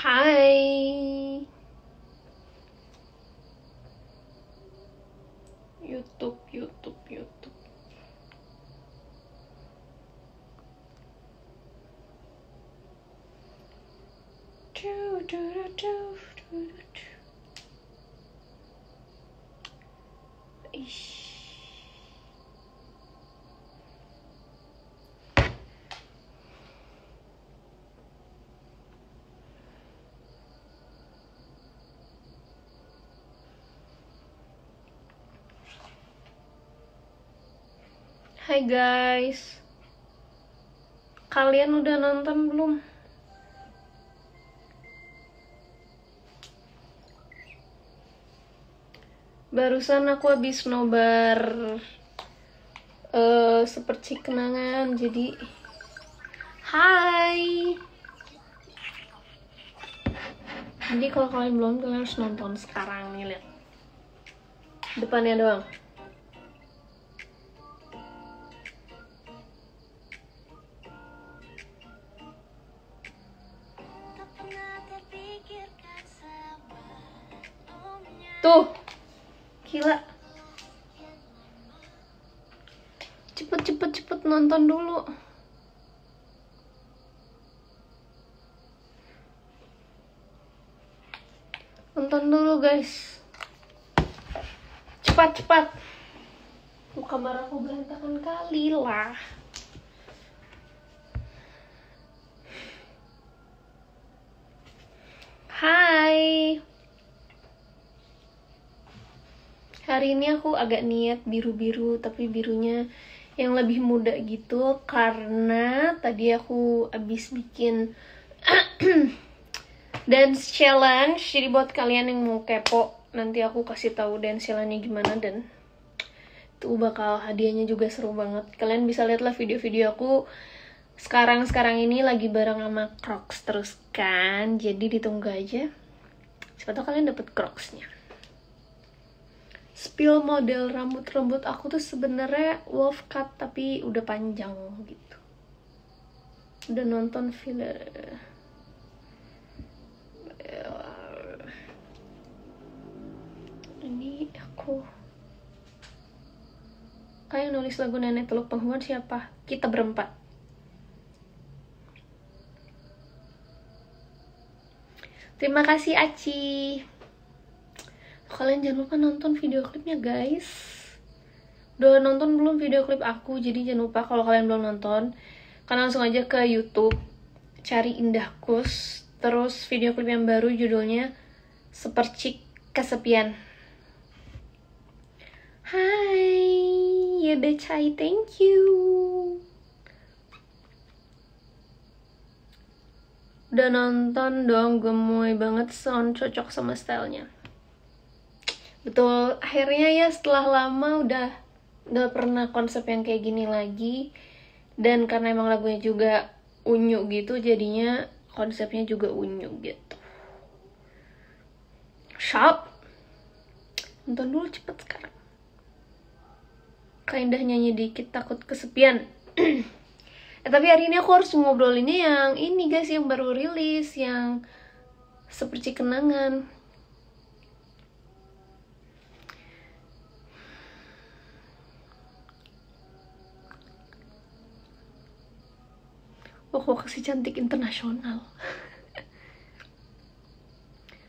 Hai YouTube. Ish. Hai guys, kalian udah nonton belum? Barusan aku habis nobar seperti kenangan, jadi hai. Jadi kalau kalian belum, kalian harus nonton sekarang nih, lihat depannya doang. Tuh, gila. Cepet nonton dulu. Nonton dulu guys. Cepat. Kamar aku berantakan kali lah. Hai. Hari ini aku agak niat biru-biru, tapi birunya yang lebih muda gitu, karena tadi aku abis bikin dance challenge. Jadi buat kalian yang mau kepo, nanti aku kasih tahu dance challenge-nya gimana, dan itu bakal hadiahnya juga seru banget. Kalian bisa lihatlah video-video aku sekarang ini lagi bareng sama Crocs terus kan, jadi ditunggu aja. Siapa tahu kalian dapet Crocs-nya. Spill model rambut aku tuh sebenarnya wolf cut tapi udah panjang gitu. Udah nonton film ini aku kayak nulis lagu Nenek Teluk Penghuan siapa? Kita berempat. Terima kasih Aci. Kalian jangan lupa nonton video klipnya guys. Udah nonton belum video klip aku? Jadi jangan lupa, kalau kalian belum nonton, kalian langsung aja ke YouTube, cari Indahkus, terus video klip yang baru judulnya Sepercik Kesepian. Hai ya Becai, thank you. Udah nonton dong, gemoy banget, sound cocok sama stylenya. Betul, akhirnya ya setelah lama udah gak pernah konsep yang kayak gini lagi. Dan karena emang lagunya juga unyu gitu, jadinya konsepnya juga unyu gitu. Sharp. Nonton dulu cepet sekarang. Kak Indah nyanyi dikit, takut kesepian. Tapi hari ini aku harus ngobrolinnya yang ini guys, yang baru rilis, yang Seperti Kenangan. Kasih cantik internasional.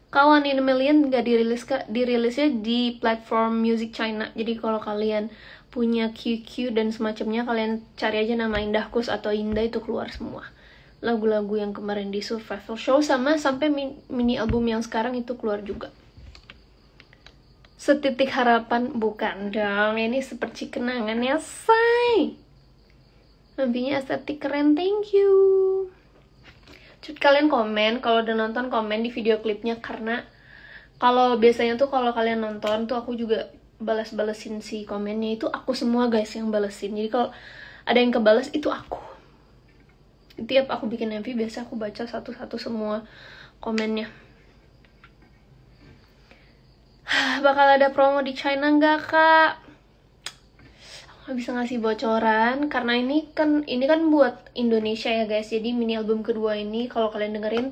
Kawan in a Million nggak dirilis kak, dirilisnya di platform Music China. Jadi kalau kalian punya QQ dan semacamnya, kalian cari aja nama Indahkus atau Indah, itu keluar semua lagu-lagu yang kemarin di Survival Show, sama sampai mini album yang sekarang itu keluar juga. Setitik Harapan bukan dong, ini Seperti Kenangan ya say. Lebihnya estetik keren, thank you. Cepet kalian komen kalau udah nonton, komen di video klipnya, karena kalau biasanya tuh kalau kalian nonton tuh aku juga balas-balesin si komennya, itu aku semua guys yang balesin. Jadi kalau ada yang kebales itu aku. Tiap aku bikin MV biasa aku baca satu-satu semua komennya. Bakal ada promo di China nggak kak? Aku bisa ngasih bocoran karena ini kan buat Indonesia ya guys. Jadi mini album kedua ini kalau kalian dengerin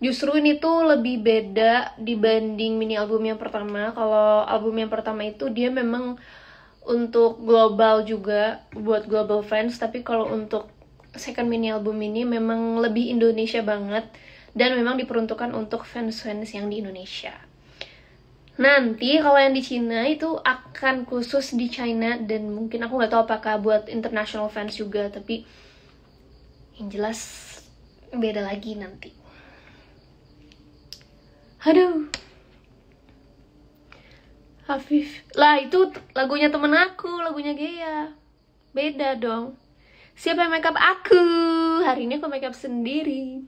Justru ini tuh lebih beda dibanding mini album yang pertama. Kalau album yang pertama itu dia memang untuk global juga, buat global fans. Tapi kalau untuk second mini album ini memang lebih Indonesia banget. Dan memang diperuntukkan untuk fans-fans yang di Indonesia. Nanti kalau yang di Cina itu akan khusus di China. Dan mungkin aku nggak tahu apakah buat international fans juga. Tapi yang jelas beda lagi nanti. Aduh, Hafif lah, itu lagunya temen aku, lagunya Gea. Beda dong. Siapa yang makeup aku? Hari ini aku makeup sendiri.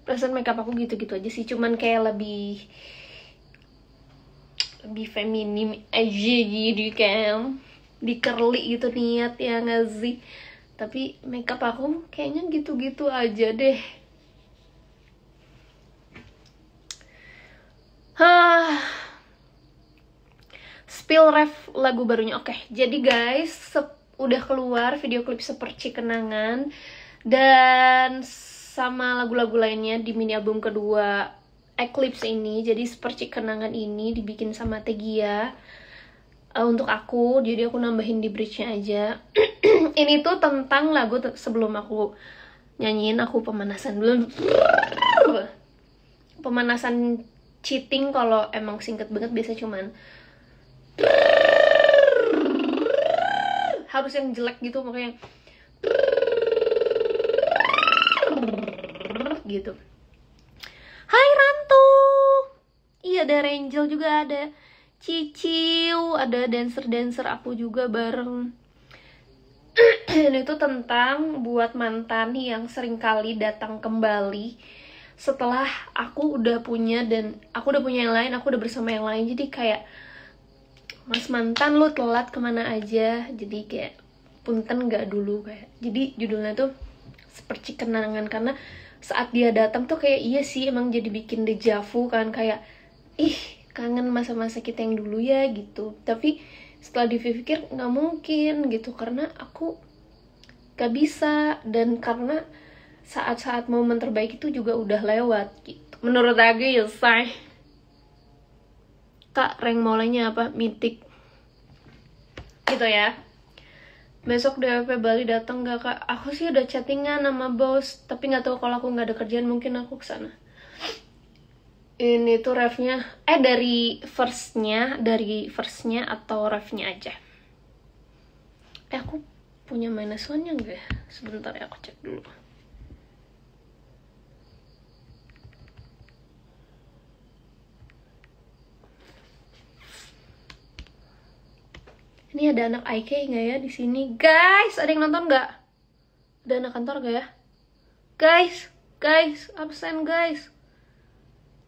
Perasaan makeup aku gitu-gitu aja sih, cuman kayak lebih feminim aja gitu kan. Di curly gitu niat ya nggak sih? Tapi makeup aku kayaknya gitu-gitu aja deh. Spill ref lagu barunya. Oke, jadi guys, udah keluar video klip Seperci Kenangan dan sama lagu-lagu lainnya di mini album kedua Eclipse ini. Jadi Seperci Kenangan ini dibikin sama Tegia untuk aku, jadi aku nambahin di bridge-nya aja. Ini tuh tentang lagu sebelum aku nyanyiin, aku pemanasan belum. Pemanasan cheating kalau emang singkat banget biasa cuman harus yang jelek gitu, makanya gitu. Hai Ranto. Iya, ada Rangel juga, ada Ciciu, ada dancer aku juga bareng. Dan itu tentang buat mantan yang sering kali datang kembali setelah aku udah punya yang lain, aku udah bersama yang lain. Jadi kayak, mas mantan lu telat kemana aja, jadi kayak punten gak dulu kayak. Jadi judulnya tuh Seperti Kenangan, karena saat dia datang tuh kayak iya sih emang jadi bikin dejavu kan, kayak ih kangen masa-masa kita yang dulu ya gitu. Tapi setelah dipikir nggak mungkin gitu, karena aku gak bisa, dan karena saat-saat momen terbaik itu juga udah lewat gitu. Menurut aku ya say. Kak, rank mulainya apa? Mythic gitu ya. Besok DWP Bali datang gak kak? Aku sih udah chattingan sama bos, tapi nggak tahu kalau aku nggak ada kerjaan mungkin aku kesana. Ini tuh refnya, dari verse-nya atau refnya aja. Aku punya minus one-nya nggak ya? Sebentar ya, aku cek dulu. Ini ada anak IK nggak ya di sini? Guys, ada yang nonton nggak? Ada anak kantor nggak ya? Guys, absen guys.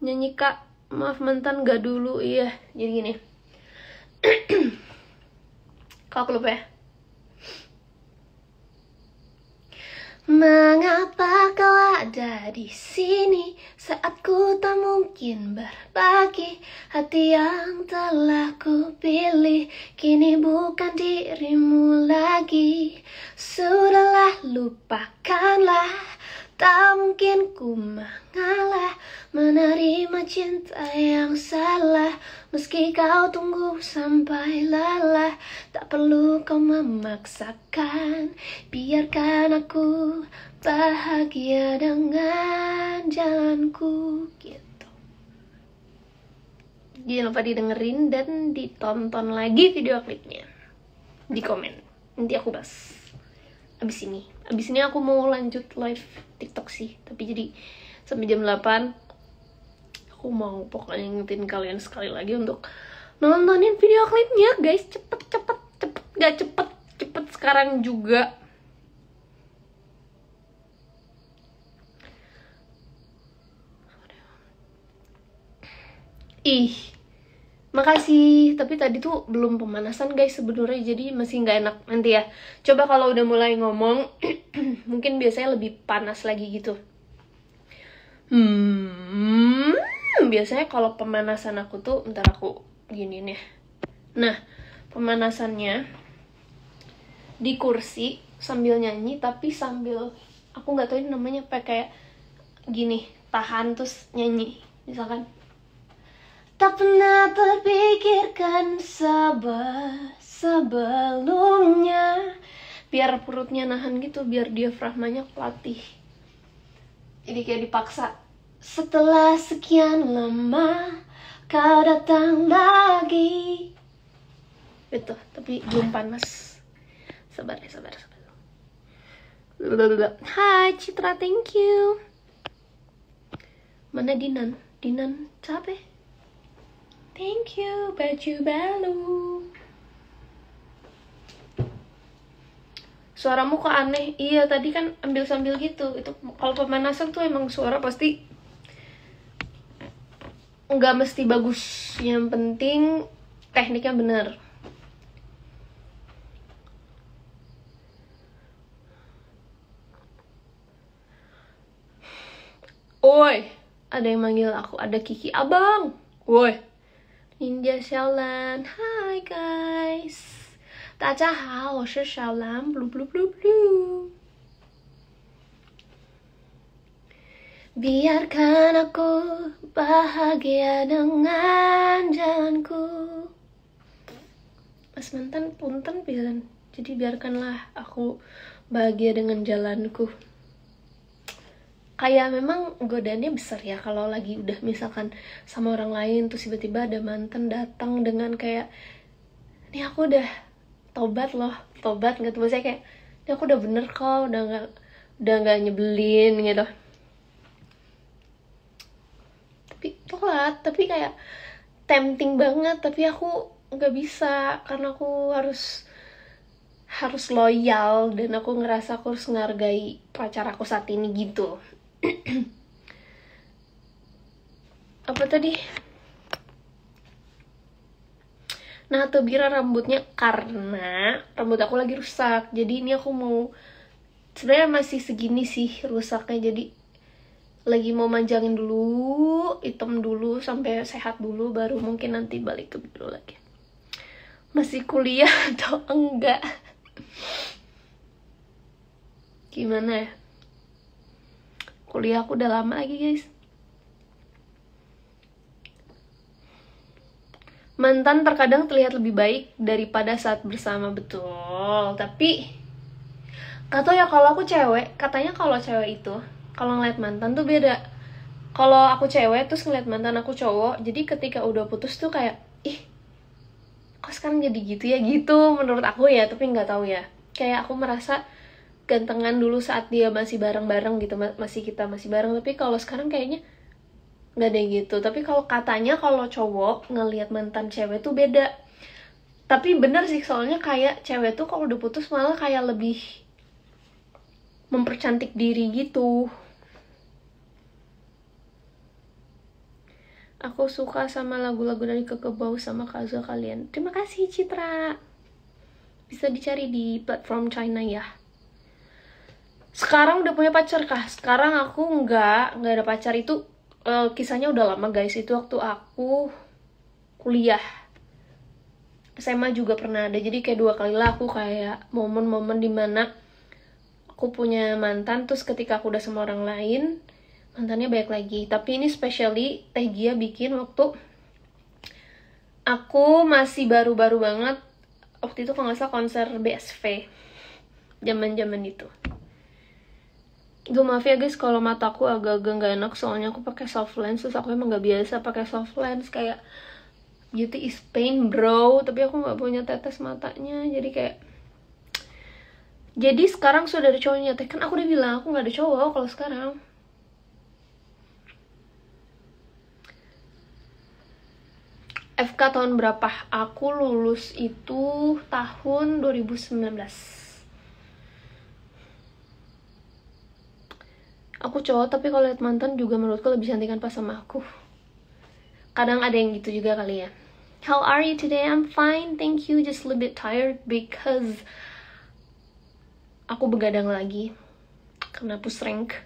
Nyanyi kak, maaf mantan nggak dulu. Iya, jadi gini. Kalau aku lupa ya. Mengapa kau ada di sini saat ku tak mungkin berbagi hati yang telah ku pilih, kini bukan dirimu lagi. Sudahlah, lupakanlah, tak mungkin ku mengalah menerima cinta yang salah. Meski kau tunggu sampai lelah, tak perlu kau memaksakan. Biarkan aku bahagia dengan jalanku gitu. Jangan lupa didengerin dan ditonton lagi video klipnya. Di komen, nanti aku bahas abis ini aku mau lanjut live TikTok sih, tapi jadi sampai jam 8 aku mau pokoknya ngingetin kalian sekali lagi untuk nontonin video klipnya guys. Cepet gak cepet sekarang juga. Ih, makasih. Tapi tadi tuh belum pemanasan guys sebenarnya, jadi masih nggak enak. Nanti ya, coba kalau udah mulai ngomong mungkin biasanya lebih panas lagi gitu. Biasanya kalau pemanasan aku tuh, bentar aku gini nih. Nah, pemanasannya di kursi sambil nyanyi, tapi sambil, aku nggak tahu ini namanya apa, kayak gini, tahan terus nyanyi. Misalkan, tak pernah terpikirkan sebelumnya, biar perutnya nahan gitu, biar diafragmanya kelatih. Jadi kayak dipaksa. Setelah sekian lama kau datang lagi. Betul, tapi belum panas. Sabar. Hai Citra, thank you. Mana Dinan? Dinan capek. Thank you, baju baru. Suaramu kok aneh? Iya, tadi kan ambil sambil gitu. Itu kalau pemanasan tuh emang suara pasti nggak mesti bagus. Yang penting tekniknya bener. Oi, ada yang manggil aku. Ada Kiki Abang. Woi, Ninja Xiaolan. Hai guys. 大家好，我是小蓝。blue blue blue blue。Biarkan aku bahagia dengan jalanku. Mas mantan punten pisan. Jadi biarkanlah aku bahagia dengan jalanku. Kayak memang godaannya besar ya kalau lagi udah misalkan sama orang lain terus tiba-tiba ada mantan datang dengan kayak, ini aku udah tobat loh, tobat nggak tuh, maksudnya kayak ini aku udah bener kok, udah nggak nyebelin gitu. Tapi telat, tapi kayak tempting banget, tapi aku nggak bisa karena aku harus loyal dan aku ngerasa aku harus menghargai pacar aku saat ini gitu. Apa tadi? Nah, Tebira rambutnya karena rambut aku lagi rusak. Jadi ini aku mau, sebenarnya masih segini sih rusaknya. Jadi lagi mau manjangin dulu, hitam dulu sampai sehat dulu, baru mungkin nanti balik ke biru lagi. Masih kuliah atau enggak? Gimana ya? Kuliah aku udah lama lagi guys. Mantan terkadang terlihat lebih baik daripada saat bersama, betul. Tapi gak tau ya, kalau aku cewek, katanya kalau cewek itu kalau ngeliat mantan tuh beda. Kalau aku cewek terus ngeliat mantan aku cowok, jadi ketika udah putus tuh kayak, ih kok sekarang jadi gitu ya, gitu menurut aku ya. Tapi nggak tahu ya, kayak aku merasa gantengan dulu saat dia masih bareng-bareng gitu, kita masih bareng. Tapi kalau sekarang kayaknya nggak ada yang gitu. Tapi kalau katanya kalau cowok ngelihat mantan cewek tuh beda. Tapi bener sih, soalnya kayak cewek tuh kalau udah putus malah kayak lebih mempercantik diri gitu. Aku suka sama lagu-lagu dari Kekebau sama Kazuo kalian. Terima kasih Citra. Bisa dicari di platform China ya. Sekarang udah punya pacar kah? Sekarang aku nggak ada pacar. Itu kisahnya udah lama guys. Itu waktu aku kuliah. SMA juga pernah ada. Jadi kayak 2 kali lah aku kayak momen-momen dimana aku punya mantan, terus ketika aku udah sama orang lain, mantannya baik lagi. Tapi ini especially Teh Gia bikin waktu aku masih baru-baru banget. Waktu itu kalau nggak salah konser BSV. Zaman-zaman itu. Gue maaf ya guys kalau mataku agak-agak gak enak, soalnya aku pakai soft lens. Terus aku emang gak biasa pakai soft lens, kayak beauty is pain bro. Tapi aku gak punya tetes matanya, jadi kayak, jadi sekarang sudah ada cowoknya. Teh kan aku udah bilang aku gak ada cowok kalau sekarang. FK tahun berapa? Aku lulus itu tahun 2019. Aku cowok, tapi kalau lihat mantan juga menurutku lebih cantikan pas sama aku. Kadang ada yang gitu juga kali ya. How are you today? I'm fine, thank you. Just a little bit tired because aku begadang lagi karena push rank.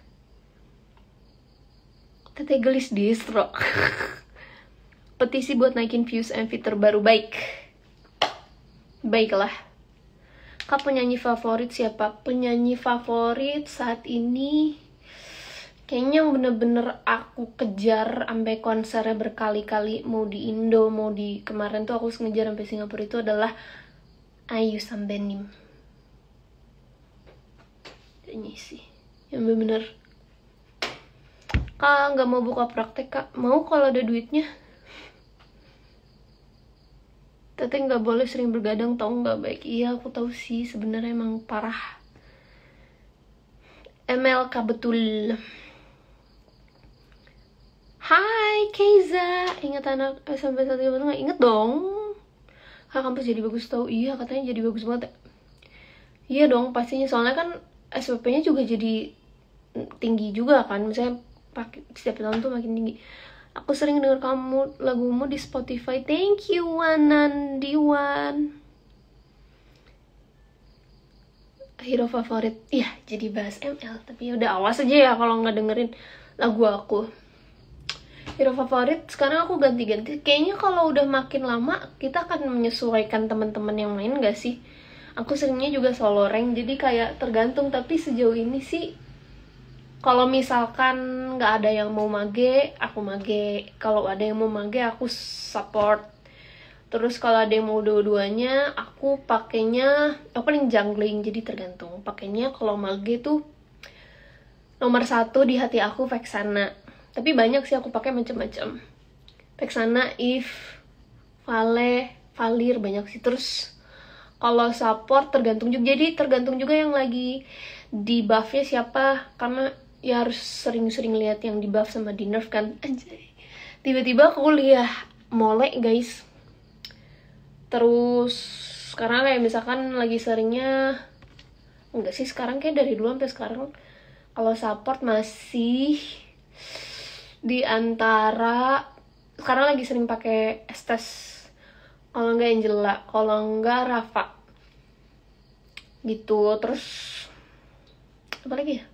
Teteh gelis distro. Petisi buat naikin views MV terbaru. Baiklah. Kak, penyanyi favorit siapa? Penyanyi favorit saat ini Kayaknya yang bener-bener aku kejar sampai konsernya berkali-kali, mau di Indo, mau di kemarin tuh aku ngejar sampai Singapura, itu adalah Ayu Sambenim. Ini sih yang bener-bener Kak nggak mau buka praktek Kak, mau kalau ada duitnya. Tapi nggak boleh sering bergadang, tau nggak baik. Iya aku tahu sih, sebenarnya emang parah. MLK betul. Hai Keiza, ingat anak SMP 1 nggak? Inget dong. Kampus jadi bagus tau. Iya katanya jadi bagus banget. Iya dong pastinya, soalnya kan SPP-nya juga jadi tinggi juga kan, misalnya setiap tahun tuh makin tinggi. Aku sering denger kamu lagumu di Spotify. Thank you Wanandiwan. Hero favorit, iya jadi bahas ML, tapi udah awas aja ya kalau nggak dengerin lagu aku. Hero favorit sekarang aku ganti-ganti. Kayaknya kalau udah makin lama kita akan menyesuaikan teman-teman yang main gak sih? Aku seringnya juga solo rank, jadi kayak tergantung. Tapi sejauh ini sih, kalau misalkan nggak ada yang mau mage, aku mage. Kalau ada yang mau mage, aku support. Terus kalau ada yang mau dua-duanya, aku pakainya paling jungling. Jadi tergantung. Pakainya kalau mage tuh nomor 1 di hati aku Vexana. Tapi banyak sih aku pakai macam-macam. Vexana, Eve, Vale, Valir banyak sih. Terus kalau support tergantung juga. Jadi tergantung juga yang lagi di buffnya siapa, karena ya harus sering-sering lihat yang di buff sama di nerf kan. Anjay. Tiba-tiba aku kuliah Mole guys. Terus sekarang kayak misalkan lagi seringnya, enggak sih sekarang kayak dari dulu sampai sekarang, kalau support masih di antara, sekarang lagi sering pakai Estes, kalau enggak Angela, kalau enggak Rafa gitu. Terus apa lagi ya,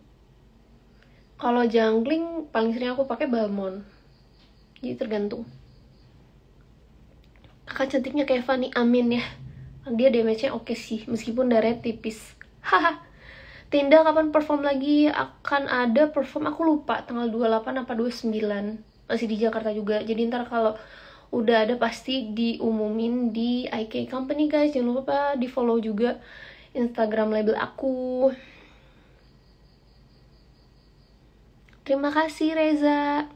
kalau jungling paling sering aku pakai Balmond. Jadi tergantung. Kakak cantiknya kayak Fanny, amin ya. Dia damage-nya oke sih, meskipun darahnya tipis. Haha. Tinda kapan perform lagi? Akan ada perform, aku lupa tanggal 28 apa 29. Masih di Jakarta juga. Jadi ntar kalau udah ada pasti diumumin di IK Company guys. Jangan lupa di follow juga Instagram label aku. Terima kasih Reza.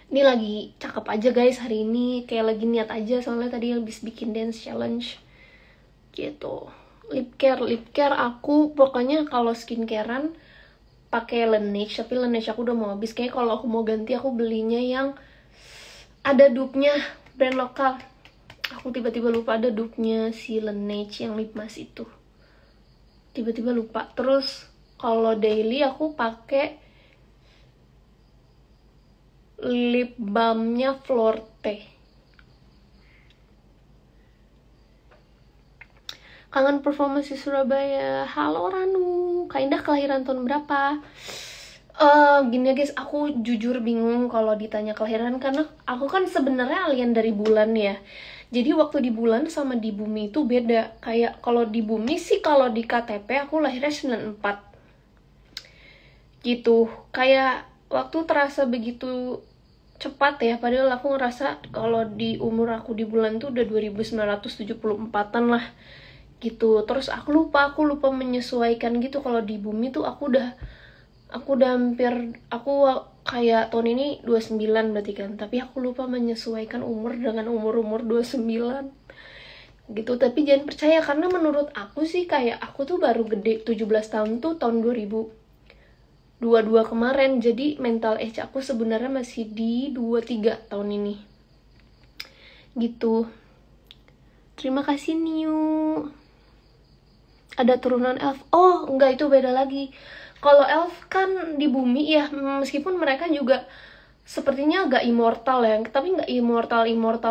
Ini lagi cakep aja guys hari ini, kayak lagi niat aja, soalnya tadi habis bikin dance challenge gitu. Lip care aku pokoknya kalau skincarean pakai Laneige, tapi Laneige aku udah mau habis. Kayak kalau aku mau ganti aku belinya yang ada dupe-nya, brand lokal. Aku tiba-tiba lupa ada dupe-nya si Laneige yang lip mask itu, tiba-tiba lupa. Terus kalau daily aku pakai lip balmnya Florte. Kangen performance di Surabaya. Halo Ranu, Kak Indah kelahiran tahun berapa? Gini ya guys, aku jujur bingung kalau ditanya kelahiran, karena aku kan sebenarnya alien dari bulan ya. Jadi waktu di bulan sama di bumi itu beda. Kayak kalau di bumi sih, kalau di KTP aku lahirnya 94 gitu. Kayak waktu terasa begitu cepat ya, padahal aku ngerasa kalau di umur aku di bulan tuh udah 2974-an lah gitu. Terus aku lupa menyesuaikan gitu. Kalau di bumi tuh aku udah hampir, aku kayak tahun ini 29 berarti kan, tapi aku lupa menyesuaikan umur dengan umur 29 gitu. Tapi jangan percaya, karena menurut aku sih kayak aku tuh baru gede 17 tahun tuh tahun 2022 kemarin. Jadi mental age aku sebenarnya masih di 23 tahun ini gitu. Terima kasih Niu. Ada turunan elf. Oh, enggak, itu beda lagi. Kalau elf kan di bumi ya, meskipun mereka juga sepertinya agak immortal ya, tapi nggak immortal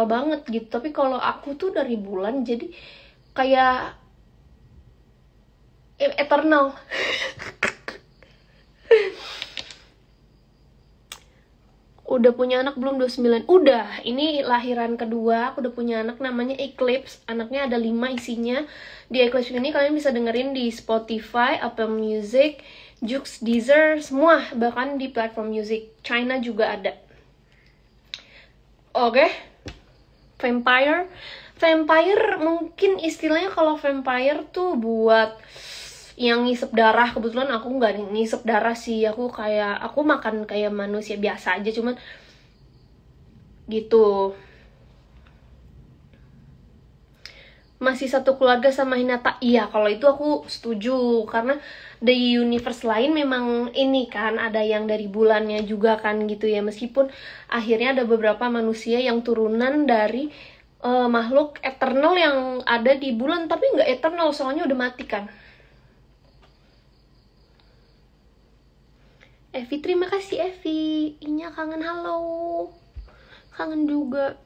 banget gitu. Tapi kalau aku tuh dari bulan, jadi kayak eternal. Udah punya anak belum? 29. Udah, ini lahiran kedua. Aku udah punya anak namanya Eclipse. Anaknya ada 5 isinya. Di Eclipse ini kalian bisa dengerin di Spotify, Apple Music, Joox, Deezer, semua, bahkan di platform music China juga ada. Oke. Vampire mungkin istilahnya kalau vampire tuh buat yang ngisep darah. Kebetulan aku nggak ngisep darah sih, aku makan kayak manusia biasa aja, cuman gitu. Masih satu keluarga sama Hinata, iya kalau itu aku setuju, karena di universe lain memang ini kan ada yang dari bulannya juga kan gitu ya, meskipun akhirnya ada beberapa manusia yang turunan dari makhluk eternal yang ada di bulan, tapi nggak eternal soalnya udah mati kan. Evi, terima kasih Evi. Inya kangen, halo. Kangen juga.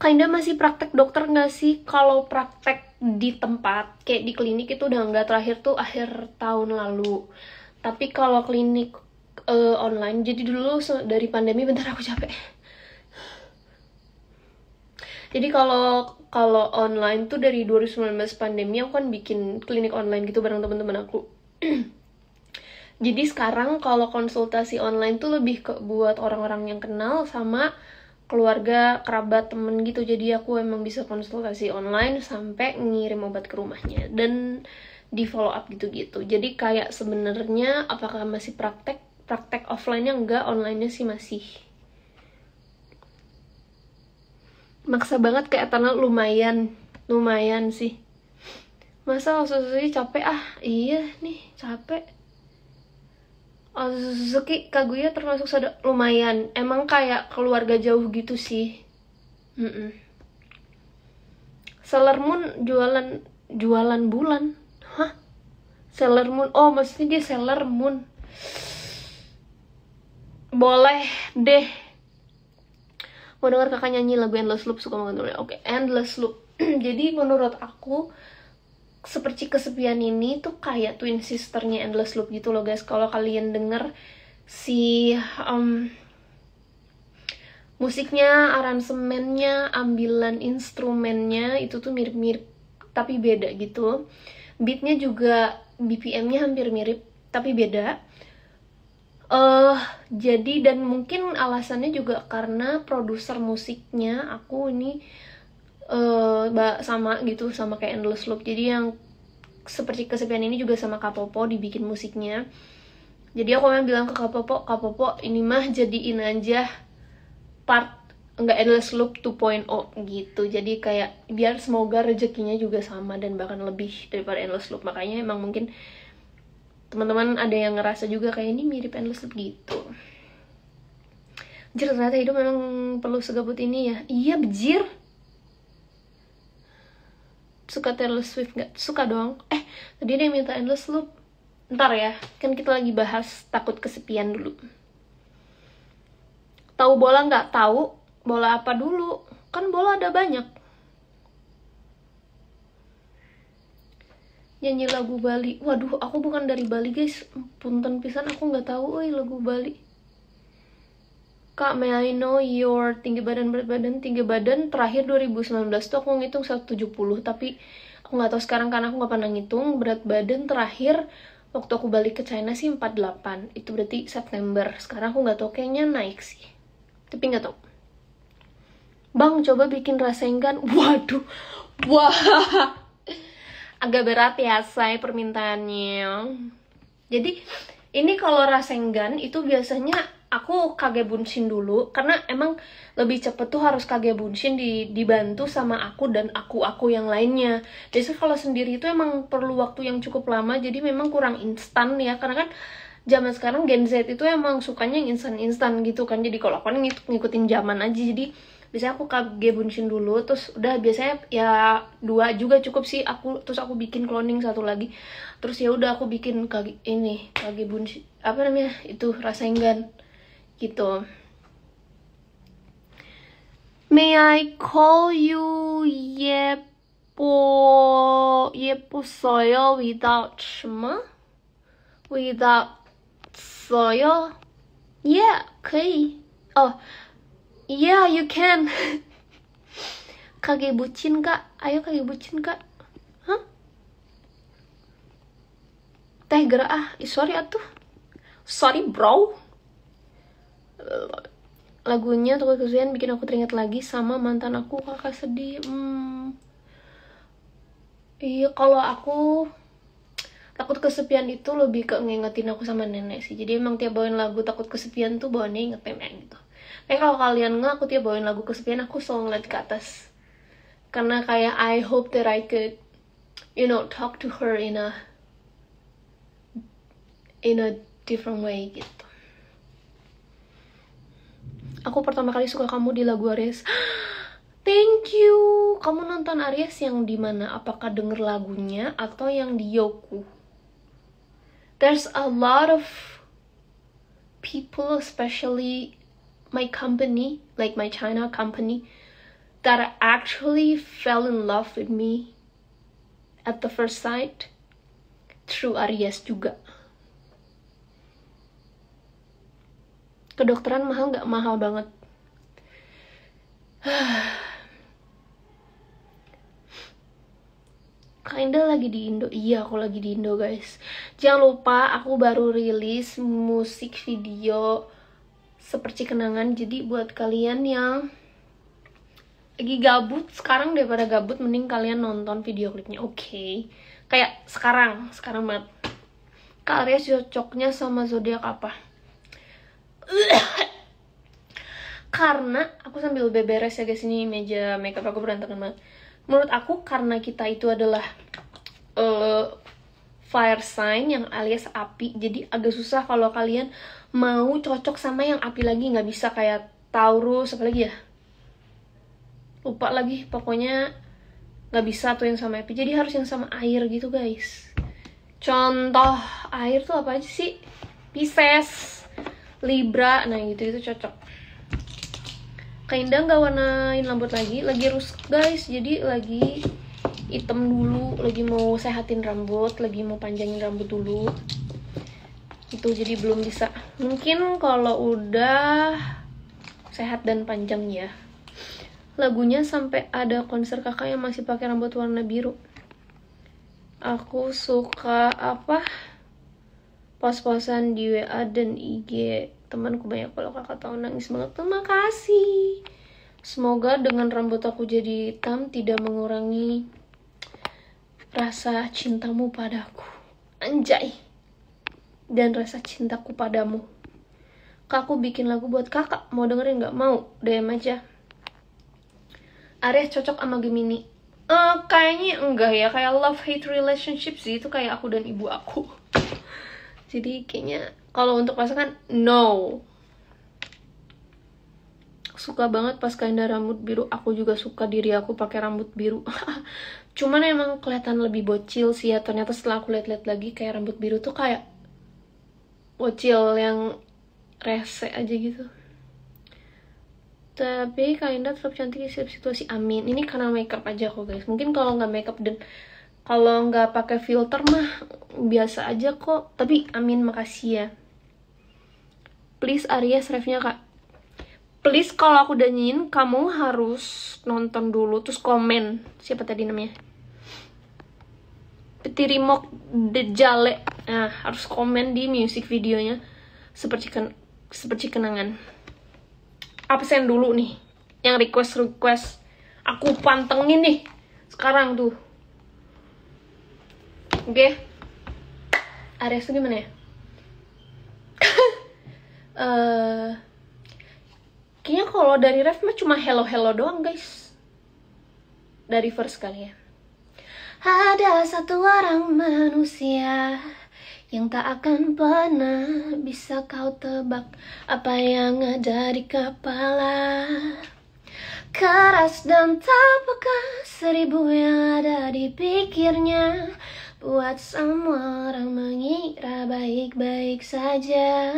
Kinda masih praktek dokter nggak sih? Kalau praktek di tempat, kayak di klinik itu udah nggak, terakhir tuh akhir tahun lalu. Tapi kalau klinik online, jadi dulu dari pandemi, bentar aku capek. Jadi kalau online tuh dari 2019 pandemi, aku kan bikin klinik online gitu bareng teman-teman aku. Jadi sekarang kalau konsultasi online tuh lebih ke buat orang-orang yang kenal sama keluarga, kerabat, temen gitu. Jadi aku emang bisa konsultasi online sampai ngirim obat ke rumahnya dan di follow up gitu-gitu. Jadi kayak sebenarnya apakah masih praktek offline-nya enggak, online-nya sih masih. Maksa banget kayak Eternal, lumayan sih. Masa Suzuki capek, iya nih capek. Suzuki Kaguya termasuk lumayan, emang kayak keluarga jauh gitu sih. Sailor Moon jualan bulan. Hah? Sailor Moon, oh maksudnya dia Sailor Moon. Boleh deh. Mau denger kakak nyanyi lagu Endless Loop, suka banget dulu. Oke, Endless Loop. Jadi menurut aku Seperti Kesepian ini tuh kayak twin sisternya Endless Loop gitu loh guys. Kalau kalian denger si musiknya, aransemennya, ambilan instrumennya itu tuh mirip-mirip tapi beda gitu. Beatnya juga BPM-nya hampir mirip tapi beda. Jadi dan mungkin alasannya juga karena produser musiknya aku ini sama gitu, sama kayak Endless Loop. Jadi yang Seperti Kesepian ini juga sama Kak Popo dibikin musiknya. Jadi aku memang bilang ke Kak Popo ini mah jadiin aja part enggak Endless Loop 2.0 gitu. Jadi kayak biar semoga rezekinya juga sama dan bahkan lebih daripada Endless Loop. Makanya emang mungkin teman-teman ada yang ngerasa juga kayak ini mirip Endless Loop gitu. Jir, ternyata hidup memang perlu segabut ini ya. Iya, bejir. Suka Taylor Swift nggak? Suka dong. Tadi ada yang minta Endless Loop. Ntar ya, kan kita lagi bahas Takut Kesepian dulu. Tahu bola nggak? Tahu. Bola apa dulu? Kan bola ada banyak. Nyanyi lagu Bali. Waduh, aku bukan dari Bali guys. Punten pisan, aku nggak tahu lagu Bali. Kak, may I know your tinggi badan, berat badan? Tinggi badan terakhir 2019 tuh aku ngitung 170, tapi aku nggak tahu sekarang karena aku nggak pernah ngitung. Berat badan terakhir waktu aku balik ke China sih 48, itu berarti September. Sekarang aku nggak tahu, kayaknya naik sih, tapi nggak tahu. Bang, coba bikin Rasengan. Waduh, wah, agak berat ya say permintaannya. Jadi ini kalau Rasengan itu biasanya aku kage bunshin dulu, karena emang lebih cepet tuh harus kage bunshin dibantu sama aku dan aku yang lainnya. Biasanya kalau sendiri itu emang perlu waktu yang cukup lama, jadi memang kurang instan ya, karena kan zaman sekarang Gen Z itu emang sukanya yang instan gitu kan. Jadi kalau aku ngikutin zaman aja, jadi biasanya aku kage bunshin dulu, terus udah biasanya ya 2 juga cukup sih aku, terus aku bikin cloning 1 lagi, terus ya udah aku bikin kage bunshin apa namanya itu Rasengan gitu. May I call you 예뻐서요 without 什么 without 所有 yeah 可以 yeah you can. Kage bucin kak, ayo kage bucin kak. Hah? Teh gerak sorry atuh. Sorry bro. Lagunya Takut Kesepian bikin aku teringat lagi sama mantan aku. Kakak sedih. Iya, kalau aku Takut Kesepian itu lebih ke ngingetin aku sama nenek sih. Jadi emang tiap bawain lagu Takut Kesepian tuh bawainnya inget nenek gitu. Kayak kalau kalian nggak, aku tiap bawain lagu kesepian aku selalu ngeliat ke atas. Karena kayak I hope that I could, talk to her in a different way gitu. Aku pertama kali suka kamu di lagu Aries. Thank you. Kamu nonton Aries yang di mana? Apakah denger lagunya atau yang di Yoku? There's a lot of people, especially my company, like my China company, that actually fell in love with me at the first sight through Aries juga. Kedokteran mahal nggak? Mahal banget. Kinda lagi di Indo. Iya, aku lagi di Indo guys. Jangan lupa aku baru rilis musik video Seperti Kenangan. Jadi buat kalian yang lagi gabut sekarang, daripada gabut mending kalian nonton video klipnya. Oke. Kayak sekarang banget. Kak Aries cocoknya sama zodiak apa? Karena aku sambil beberes ya guys, ini meja makeup aku berantakan banget. Menurut aku karena kita itu adalah fire sign yang alias api, jadi agak susah kalau kalian mau cocok sama yang api lagi. Nggak bisa kayak Taurus, apa lagi ya, lupa lagi, pokoknya nggak bisa tuh yang sama api, jadi harus yang sama air gitu guys. Contoh air tuh apa aja sih? Pisces, Libra, nah gitu itu cocok. Kinda nggak warnain rambut lagi rusak guys, jadi lagi hitam dulu, lagi mau sehatin rambut, lagi mau panjangin rambut dulu itu, jadi belum bisa. Mungkin kalau udah sehat dan panjang ya. Lagunya sampai ada konser kakak yang masih pakai rambut warna biru. Aku suka apa, pos-posan di WA dan IG temanku banyak. Kalau kakak tahu nangis banget. Terima kasih. Semoga dengan rambut aku jadi hitam tidak mengurangi rasa cintamu padaku. Anjay. Dan rasa cintaku padamu. Kak, aku bikin lagu buat kakak. Mau dengerin nggak? Mau? DM aja. Aries cocok sama Gemini. Kayaknya enggak ya. Kayak love-hate relationship sih. Itu kayak aku dan ibu aku. Jadi kayaknya kalau untuk pasangan, no. Suka banget pas Kinda rambut biru. Aku juga suka diri aku pakai rambut biru. Cuman emang kelihatan lebih bocil sih ya. Ternyata setelah aku lihat-lihat lagi, kayak rambut biru tuh kayak bocil yang rese aja gitu. Tapi Kinda tetap cantik di setiap situasi. Amin. Ini karena makeup aja kok guys. Mungkin kalau nggak makeup dan kalau nggak pakai filter mah biasa aja kok. Tapi amin, makasih ya. Please Aries review-nya kak. Please kalau aku udah nyanyiin, kamu harus nonton dulu terus komen. Siapa tadi namanya? Petirimok Dejale. Nah, harus komen di music videonya Seperti Kenangan. Absen dulu nih yang request. Aku pantengin nih sekarang tuh. Oke. Aries tuh gimana ya? Kayaknya kalau dari ref mah cuma hello doang guys. Dari verse kali ya. Ada satu orang manusia yang tak akan pernah bisa kau tebak apa yang ada di kepala. Keras dan tak peka 1000 yang ada di pikirnya, buat semua orang mengira baik-baik saja.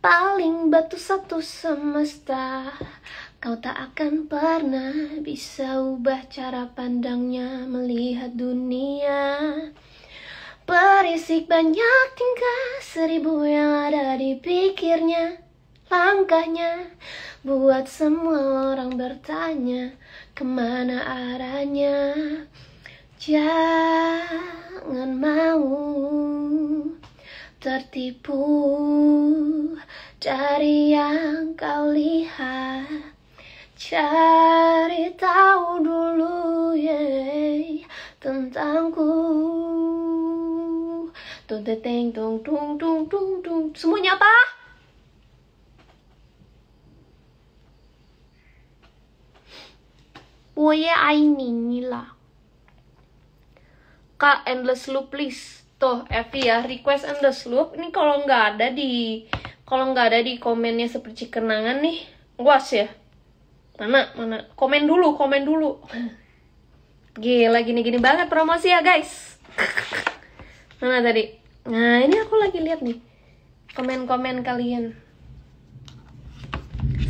Paling batu satu semesta, kau tak akan pernah bisa ubah cara pandangnya melihat dunia. Berisik banyak tingkah 1000 yang ada di pikirnya, langkahnya buat semua orang bertanya kemana arahnya. Jangan jangan mau tertipu dari yang kau lihat. Cari tahu dulu tentangku. Tung teteng tung tung tung tung tung. Semuanya apa? Woye aini lah. Kak, endless loop please. Tuh Evi ya, request endless loop. Ini kalau nggak ada di komennya seperti kenangan nih, was ya. Mana komen dulu. Gila, gini banget promosi ya guys. Mana tadi? Nah ini aku lagi lihat nih komen-komen kalian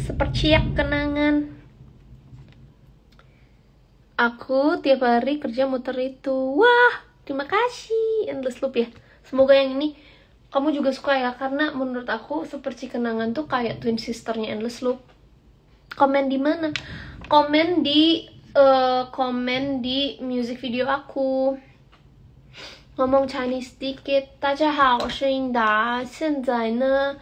seperti kenangan. Aku tiap hari kerja muter itu. Wah, terima kasih endless loop ya. Semoga yang ini kamu juga suka ya, karena menurut aku seperti kenangan tuh kayak twin sisternya endless loop. Komen di mana? Komen di music video aku. Ngomong Chinese dikit. 大家好，我是英达。现在呢，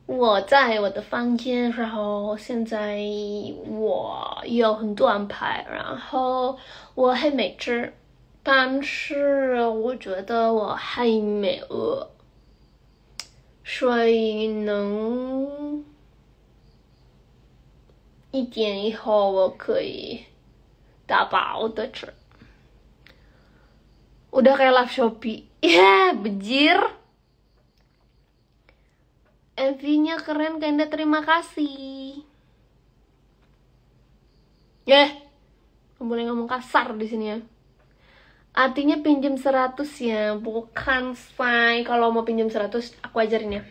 我在我的房间，然后现在我有很多安排，然后我还没吃，但是我觉得我还没饿，所以能1点以后我可以打包的吃。Udah kayak live Shopee. Ya, bejir. MV-nya keren, Kenda, terima kasih. Boleh ngomong kasar di sini ya. Artinya pinjam 100 ya, bukan say. Kalau mau pinjam 100 aku ajarin ya.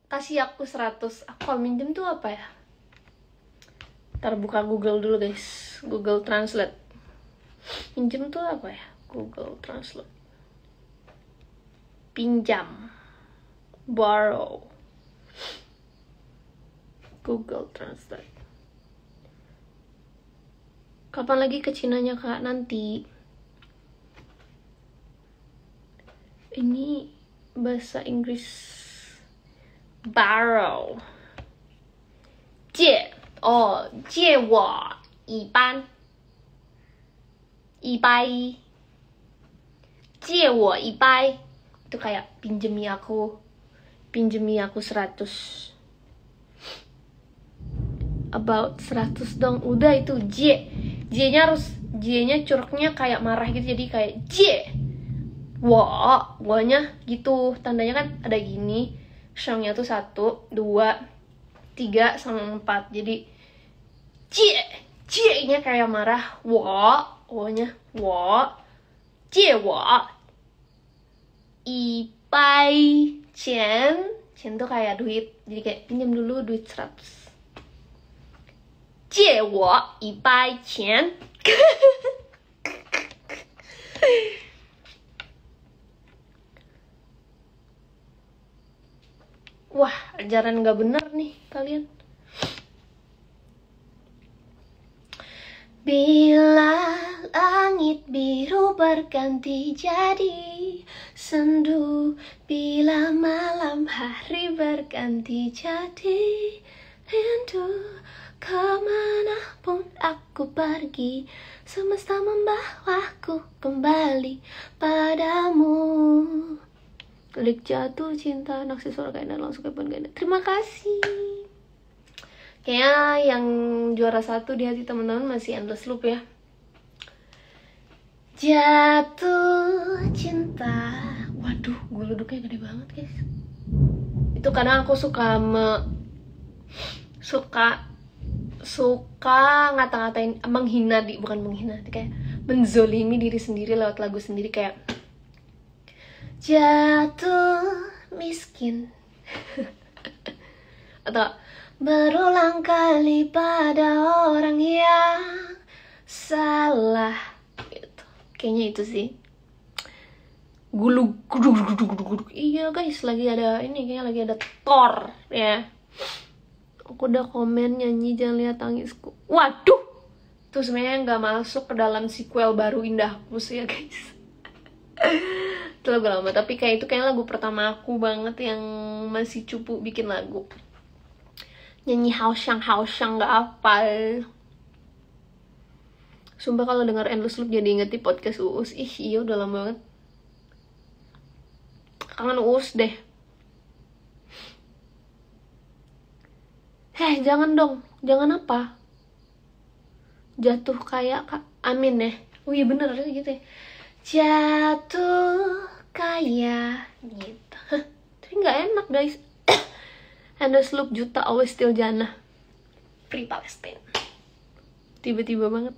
Kasih aku 100. Aku kalau minjem tuh apa ya? Ntar buka Google dulu guys. Google Translate. Pinjam tuh apa ya? Google Translate. Pinjam. Borrow. Google Translate. Kapan lagi ke Cinanya kak? Nanti. Ini bahasa Inggris. Borrow. 借我1班100借我100 itu kayak pinjemi aku 100 about 100 dong. Udah itu J-nya curugnya kayak marah gitu, jadi kayak nya gitu, tandanya kan ada gini, shangnya tuh 1, 2, 3 sama 4, jadi nya kayak marah, nya 借我100 钱tuh kayak duit, jadi kayak pinjam dulu duit 100. 借我100 钱. Wah, ajaran gak bener nih kalian. Bila langit biru berganti jadi sendu, bila malam hari berganti jadi rindu, kemanapun aku pergi, semesta membawaku kembali padamu. Klik jatuh cinta, naksir suara Kayna, langsung ke Kayna. Terima kasih. Kayaknya yang juara 1 di hati teman-teman masih endless loop ya. Jatuh cinta. Waduh, gue duduknya gede banget guys. Itu kadang aku suka ngata-ngatain, bukan menghina, kayak menzolimi diri sendiri lewat lagu sendiri, kayak jatuh miskin atau berulang kali pada orang yang salah gitu. Kayaknya itu sih. Gulug. Iya guys, lagi ada ini, kayaknya lagi ada Thor ya. Aku udah komen nyanyi jangan lihat tangisku. Waduh, Itu sebenarnya nggak masuk ke dalam sequel baru Indahkus ya guys. Itu lagu lama, tapi kayak itu kayak lagu pertama aku banget yang masih cupu bikin lagu. Nyanyi Haoshang nggak hafal. Sumpah kalau denger Endless Loop jadi inget di podcast Uus. Ih iya udah lama banget. Kangen Uus deh. Heh jangan dong. Jangan apa? Jatuh kayak Kak Amin ya. Oh iya bener gitu ya. Jatuh kayak gitu. Tapi nggak enak guys. Endless Loop juta always still Jannah. Free Palestine. Tiba-tiba banget.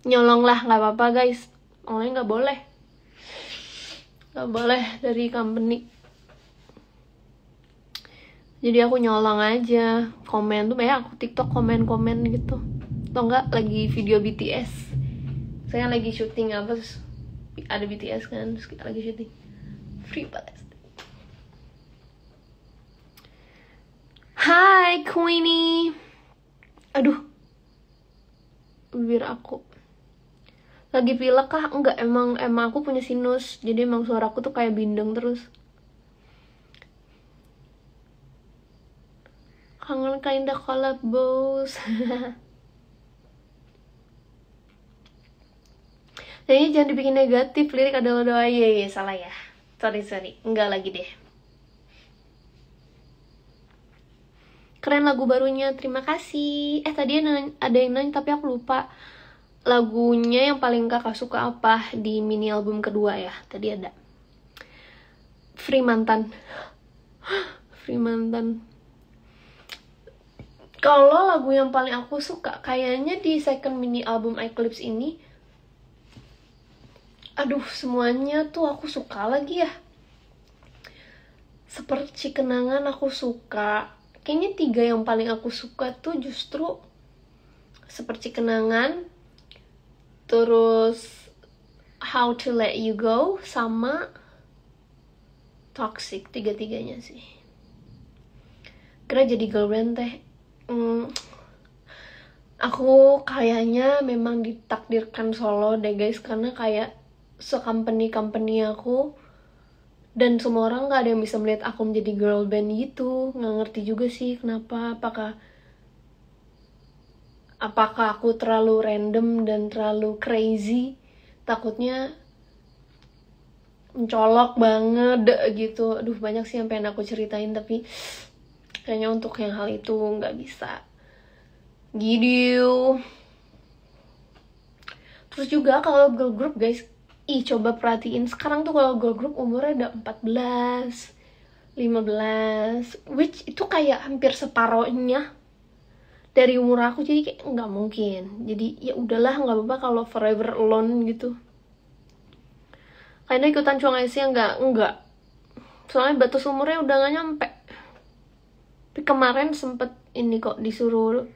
Nyolong lah nggak apa-apa guys. Online nggak boleh. Nggak boleh dari company. Jadi aku nyolong aja. Komen tuh banyak aku TikTok komen-komen gitu. Atau enggak lagi video BTS. Saya lagi syuting apa terus ada BTS kan, terus kita lagi syuting. Free Palestine. Hai Queenie. Aduh. Bibir aku. Lagi pilek kah? Enggak, emang aku punya sinus. Jadi emang suaraku tuh kayak bindeng terus. Kangen kinda collab bos. Jadi jangan dibikin negatif, lirik adalah doa. Iya, salah ya. Sorry. Enggak lagi deh. Keren lagu barunya, terima kasih. Tadi ada yang nanya tapi aku lupa. Lagunya yang paling kakak suka apa di mini album kedua ya? Tadi ada Free Mantan. Free Mantan. Kalau lagu yang paling aku suka kayaknya di second mini album Eclipse ini, aduh semuanya tuh aku suka lagi ya. Seperti Kenangan aku suka. Kayaknya 3 yang paling aku suka tuh justru Seperti Kenangan, terus How to Let You Go, sama Toxic. 3-3-nya sih. Kira jadi girl band teh. Aku kayaknya memang ditakdirkan solo deh guys, karena kayak se-company aku dan semua orang gak ada yang bisa melihat aku menjadi girl band gitu. Nggak ngerti juga sih kenapa. Apakah aku terlalu random dan terlalu crazy, takutnya mencolok banget gitu. Aduh banyak sih yang pengen aku ceritain, tapi kayaknya untuk yang hal itu nggak bisa gitu. Terus juga kalau girl group guys, coba perhatiin sekarang tuh kalau girl group umurnya udah 14, 15, which itu kayak hampir separohnya dari umur aku. Jadi kayak nggak mungkin. Jadi ya udahlah, nggak apa-apa kalau forever alone gitu. Karena ikutan Chuang Esi enggak. Soalnya batas umurnya udah nggak nyampe. Tapi kemarin sempet ini kok disuruh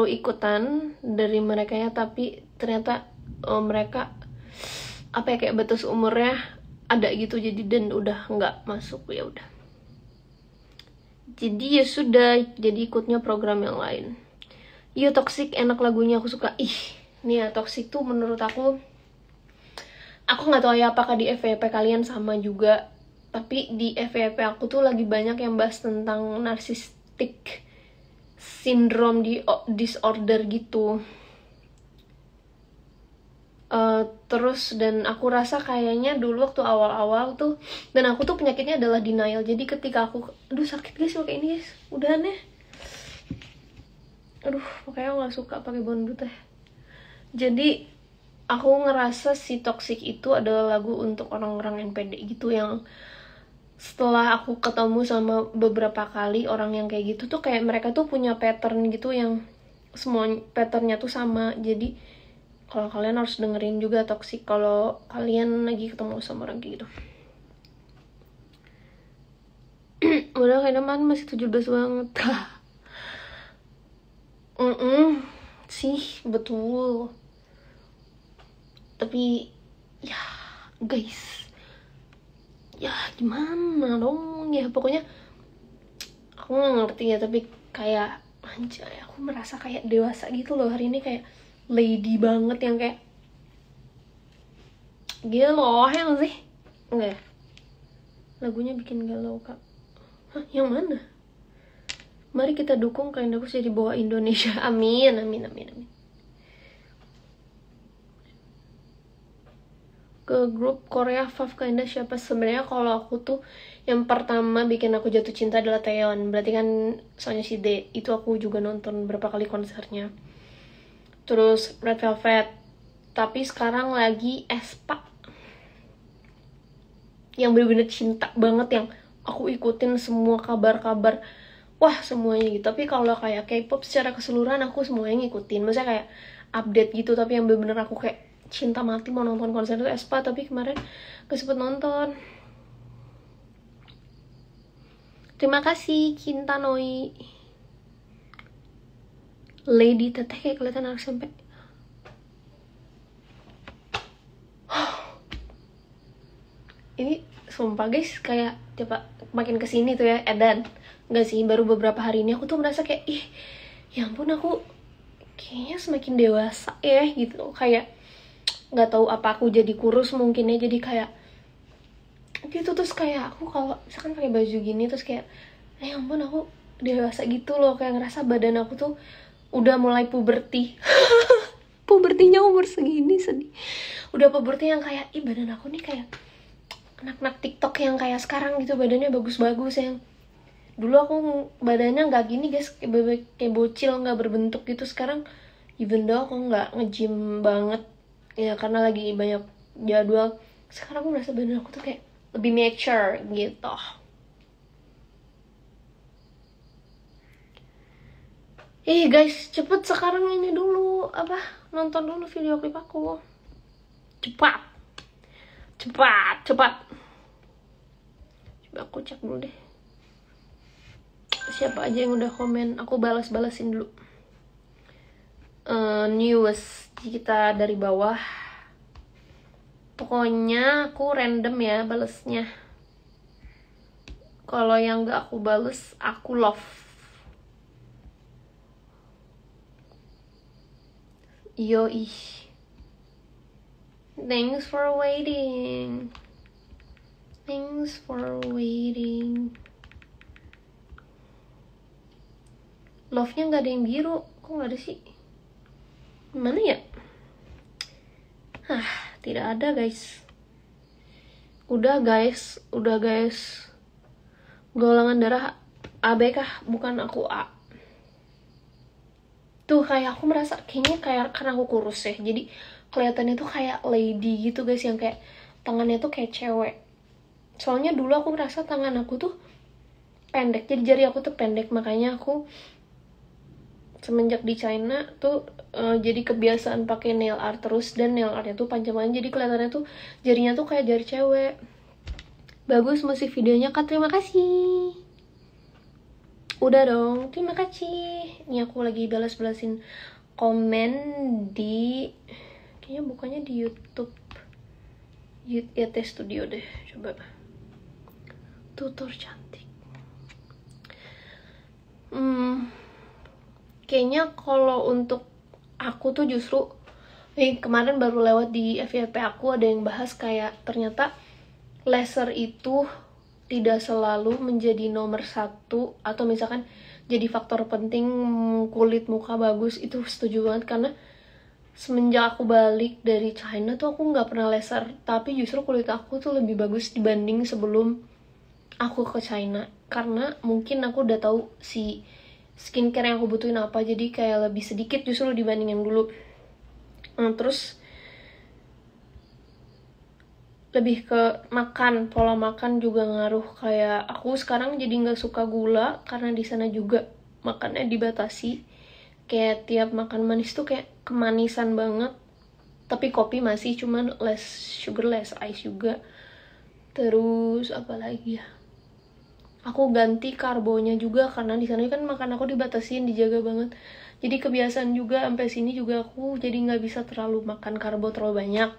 ikutan dari mereka ya, tapi ternyata mereka apa ya, kayak batas umurnya ada gitu, jadi dan udah nggak masuk. Ya udah, jadi ya sudah, jadi ikutnya program yang lain. Iya Toxic enak lagunya, aku suka. Nih ya, Toxic tuh menurut aku nggak tahu ya apakah di FYP kalian sama juga, tapi di FYP aku tuh lagi banyak yang bahas tentang narcissistic syndrome disorder gitu. Terus dan aku rasa kayaknya dulu waktu awal-awal tuh, dan aku tuh penyakitnya adalah denial. Jadi ketika aku, aduh sakit guys pakai ini guys, udahan ya. Aduh pokoknya aku nggak suka pakai bondu teh. Jadi aku ngerasa si Toxic itu adalah lagu untuk orang-orang yang pede gitu, yang setelah aku ketemu sama beberapa kali orang yang kayak gitu tuh kayak mereka tuh punya pattern gitu, yang semua patternnya tuh sama. Jadi kalau kalian harus dengerin juga Toxic kalau kalian lagi ketemu sama orang kayak gitu. Udah kayak teman masih 17 banget. Sih betul. Tapi ya guys, ya gimana dong ya, pokoknya aku nggak ngerti ya, tapi kayak anjay, aku merasa kayak dewasa gitu loh hari ini, kayak lady banget yang kayak gila loh, ya nggak sih? Enggak ya? Lagunya bikin galau kak. Hah, yang mana? Mari kita dukung Kalinda Pus jadi bawa Indonesia. Amin, amin, amin, amin. Ke grup Korea Fav Kalinda siapa? Sebenarnya kalau aku tuh yang pertama bikin aku jatuh cinta adalah Taeyeon. Berarti kan soalnya si D. Itu aku juga nonton berapa kali konsernya. Terus Red Velvet. Tapi sekarang lagi aespa, yang bener-bener cinta banget, yang aku ikutin semua kabar-kabar, wah semuanya gitu. Tapi kalau kayak K-pop secara keseluruhan aku semuanya ngikutin, maksudnya kayak update gitu. Tapi yang bener-bener aku kayak cinta mati mau nonton konser itu aespa, tapi kemarin gak sempet nonton. Terima kasih Kinta Noi. Lady Teteh kayak kelihatan anak SMP. Ini sumpah guys, kayak coba makin kesini tuh ya edan. Enggak sih, baru beberapa hari ini aku tuh merasa kayak ih, ya ampun aku kayaknya semakin dewasa ya gitu. Kayak nggak tahu apa aku jadi kurus mungkin ya, jadi kayak gitu. Terus kayak aku kalau misalkan pakai baju gini terus kayak ya ampun aku dewasa gitu loh, kayak ngerasa badan aku tuh udah mulai puberti. Pubertinya umur segini, sedih. Udah puberti yang kayak ih badan aku nih kayak anak-anak TikTok yang kayak sekarang gitu, badannya bagus-bagus. Yang dulu aku badannya nggak gini guys, kayak bocil nggak berbentuk gitu. Sekarang even though aku nggak nge-gym banget ya karena lagi banyak jadwal, sekarang aku merasa badan aku tuh kayak lebih mature gitu. Guys, cepet sekarang ini dulu apa, nonton dulu video klip aku. Cepat. Coba aku cek dulu deh siapa aja yang udah komen, aku balas-balasin dulu. News kita dari bawah, pokoknya aku random ya balesnya. Kalau yang gak aku bales aku love. Yoi, thanks for waiting. Love-nya nggak ada yang biru, kok nggak ada sih? Mana ya? Tidak ada guys. Udah guys. Golongan darah AB kah? Bukan, aku A. Tuh kayak aku merasa kayaknya kayak karena aku kurus ya, jadi kelihatannya tuh kayak lady gitu guys, yang kayak tangannya tuh kayak cewek. Soalnya dulu aku merasa tangan aku tuh pendek, jadi jari aku tuh pendek, makanya aku semenjak di China tuh jadi kebiasaan pakai nail art terus, dan nail artnya tuh panjang banget, jadi kelihatannya tuh jarinya tuh kayak jari cewek. Bagus musik videonya kak, terima kasih. Udah dong, terima kasih. Ini aku lagi balas-balasin komen di, kayaknya bukannya di YouTube YT Studio deh, coba. Tutor cantik. Kayaknya kalau untuk aku tuh justru kemarin baru lewat di FYP aku ada yang bahas kayak ternyata laser itu tidak selalu menjadi nomor satu, atau misalkan jadi faktor penting kulit muka bagus. Itu setuju banget, karena semenjak aku balik dari China tuh aku nggak pernah laser, tapi justru kulit aku tuh lebih bagus dibanding sebelum aku ke China, karena mungkin aku udah tahu si skincare yang aku butuhin apa, jadi kayak lebih sedikit justru dibandingin dulu. Terus lebih ke makan, pola makan juga ngaruh. Kayak aku sekarang jadi nggak suka gula karena di sana juga makannya dibatasi. Kayak tiap makan manis tuh kayak kemanisan banget. Tapi kopi masih, cuman less sugar, less ice juga. Terus apa lagi ya? Aku ganti karbonya juga karena di sana kan makan aku dibatasin, dijaga banget. Jadi kebiasaan juga sampai sini juga aku jadi nggak bisa terlalu makan karbo terlalu banyak.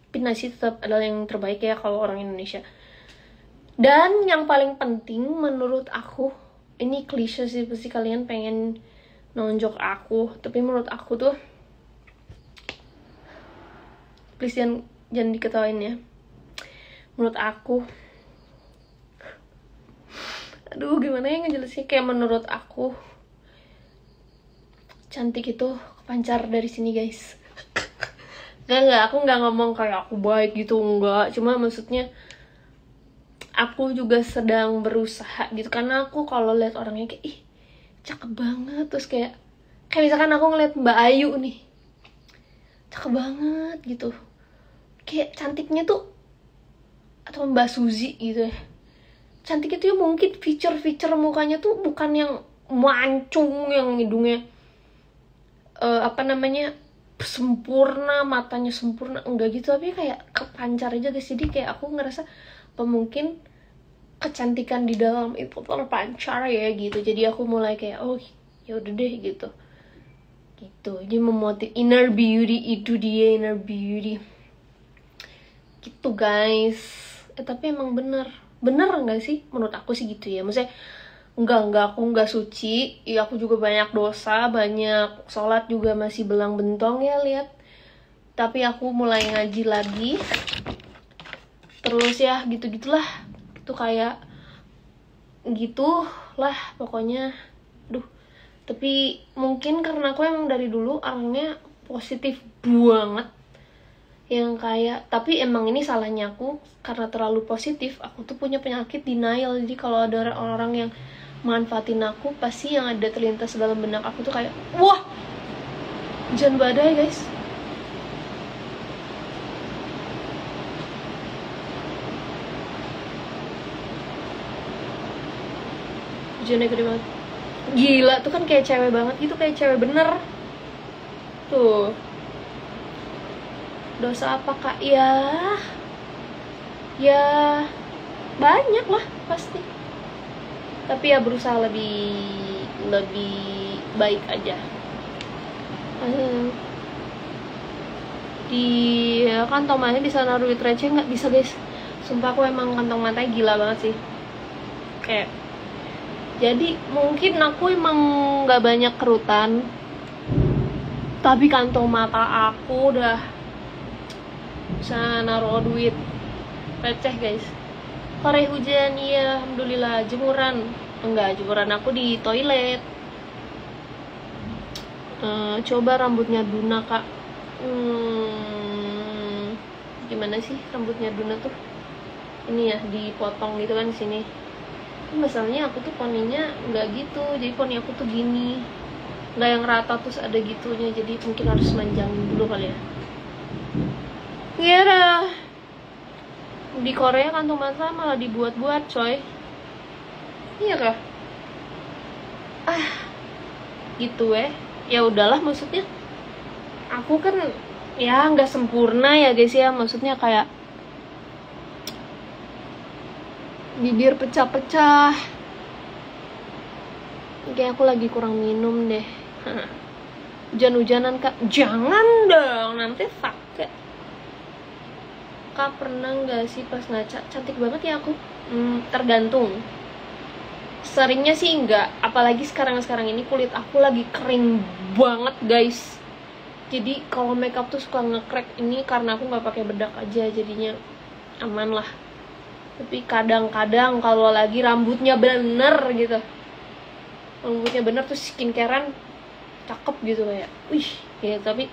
Tapi nasi tetap adalah yang terbaik ya kalau orang Indonesia. Dan yang paling penting menurut aku ini klise sih, pasti kalian pengen nonjok aku, tapi menurut aku tuh, please jangan diketawain ya. Menurut aku, aduh gimana ya ngejelasin, kayak menurut aku cantik itu kepancar dari sini guys. Enggak, aku nggak ngomong kayak aku baik gitu, enggak. Cuma maksudnya aku juga sedang berusaha gitu, karena aku kalau lihat orangnya kayak ih cakep banget, terus kayak misalkan aku ngeliat Mbak Ayu nih, cakep banget gitu, kayak cantiknya tuh, atau Mbak Suzy gitu ya, cantik itu ya mungkin feature mukanya tuh bukan yang mancung, yang hidungnya sempurna, matanya sempurna, enggak gitu, tapi kayak kepancar aja guys. Jadi kayak aku ngerasa mungkin kecantikan di dalam itu terpancar ya gitu. Jadi aku mulai kayak oh ya udah deh gitu. Jadi memotiv inner beauty, itu dia inner beauty. Gitu guys. Tapi emang bener enggak sih? Menurut aku sih gitu ya. Maksudnya enggak, aku enggak suci. Ya aku juga banyak dosa, banyak sholat juga masih belang bentong ya, lihat. Tapi aku mulai ngaji lagi. Terus ya gitu-gitulah. Itu kayak gitulah pokoknya. Tapi mungkin karena aku emang dari dulu orangnya positif banget, yang kayak, tapi emang ini salahnya aku, karena terlalu positif aku tuh punya penyakit denial. Jadi kalau ada orang-orang yang manfaatin aku, pasti yang ada terlintas dalam benak aku tuh kayak wah hujan badai guys. Hujannya gede banget, gila tuh kan, kayak cewek banget gitu, kayak cewek bener tuh. Dosa apa kak? Ya banyak lah pasti, tapi ya berusaha lebih baik aja. Di kantong matanya bisa naruh duit receh nggak? Bisa guys, sumpah aku emang kantong matanya gila banget sih. Kayak jadi mungkin aku emang nggak banyak kerutan, tapi kantong mata aku udah bisa naruh duit receh guys. Sore hujan, iya alhamdulillah. Jemuran enggak, jemuran aku di toilet. Coba rambutnya Duna kak. Gimana sih rambutnya Duna tuh? Ini ya dipotong gitu kan di sini. Masalahnya aku tuh poninya nggak gitu, jadi poni aku tuh gini, nggak yang rata terus ada gitunya, jadi mungkin harus manjangin dulu kali ya. Ngira di Korea kantong mata malah dibuat-buat coy, iya kah? Gitu ya udahlah, maksudnya aku kan ya nggak sempurna ya guys ya, maksudnya kayak bibir pecah-pecah, kayak aku lagi kurang minum deh. Hujan-hujanan kak, jangan dong, nanti sakit. Kak pernah nggak sih pas ngaca cantik banget ya aku? Tergantung. Seringnya sih enggak, apalagi sekarang ini kulit aku lagi kering banget guys. Jadi kalau makeup tuh suka nge-crack, ini karena aku nggak pakai bedak aja, jadinya aman lah. Tapi kadang-kadang kalau lagi rambutnya bener gitu, rambutnya bener tuh skincarean cakep gitu, kayak wih ya. Tapi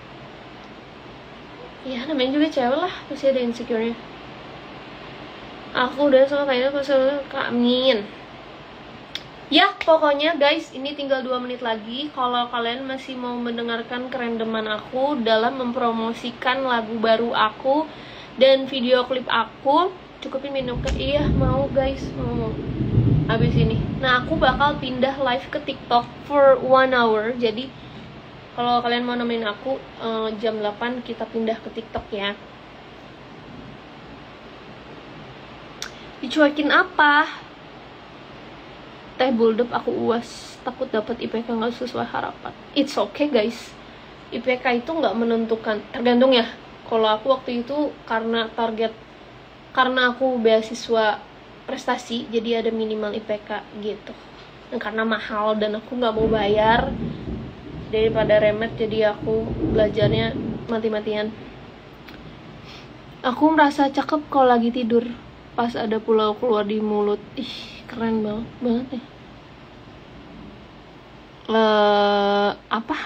ya namanya juga cewek lah, pasti ada insecure-nya. Aku udah sama kayaknya pas Kak Min. Ya pokoknya guys, ini tinggal 2 menit lagi. Kalau kalian masih mau mendengarkan kerendeman aku dalam mempromosikan lagu baru aku dan video klip aku, cukupin minum ke, iya mau guys, mau habis ini. Nah aku bakal pindah live ke TikTok for 1 hour. Jadi kalau kalian mau nemenin aku, jam 8 kita pindah ke TikTok ya. Dicuekin apa? Teh buldep aku UAS, takut dapat IPK nggak sesuai harapan. It's okay guys, IPK itu nggak menentukan, tergantung ya. Kalau aku waktu itu karena aku beasiswa prestasi, jadi ada minimal IPK gitu. karena mahal dan aku nggak mau bayar daripada remet, jadi aku belajarnya mati-matian. Aku merasa cakep kalau lagi tidur pas ada pulau keluar di mulut. Ih, keren banget ya. Apa?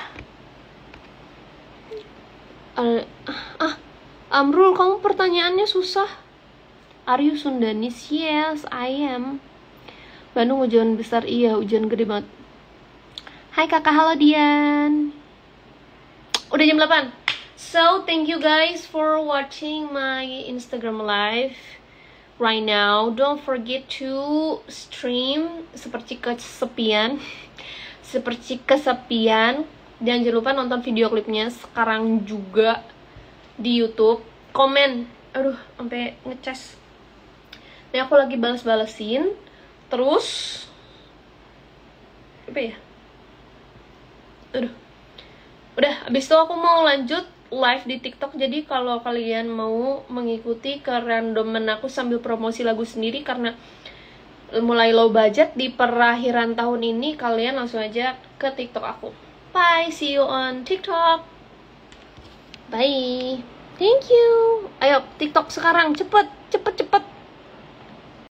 Amrul, kamu pertanyaannya susah. Are you Sundanis? Yes, I am. Bandung hujan besar, iya hujan gede banget. Hai kakak, halo Dian. Udah jam 8. So, thank you guys for watching my Instagram live right now. Don't forget to stream seperti kesepian. Dan jangan lupa nonton video klipnya sekarang juga di YouTube. Komen. Aduh, sampai ngecas. Ini aku lagi balas-balesin. Terus apa ya? Aduh. Udah, abis itu aku mau lanjut live di TikTok. Jadi kalau kalian mau mengikuti kerandoman aku sambil promosi lagu sendiri, karena mulai low budget di perakhiran tahun ini, kalian langsung aja ke TikTok aku. Bye, see you on TikTok. Bye. Thank you. Ayo TikTok sekarang, cepet.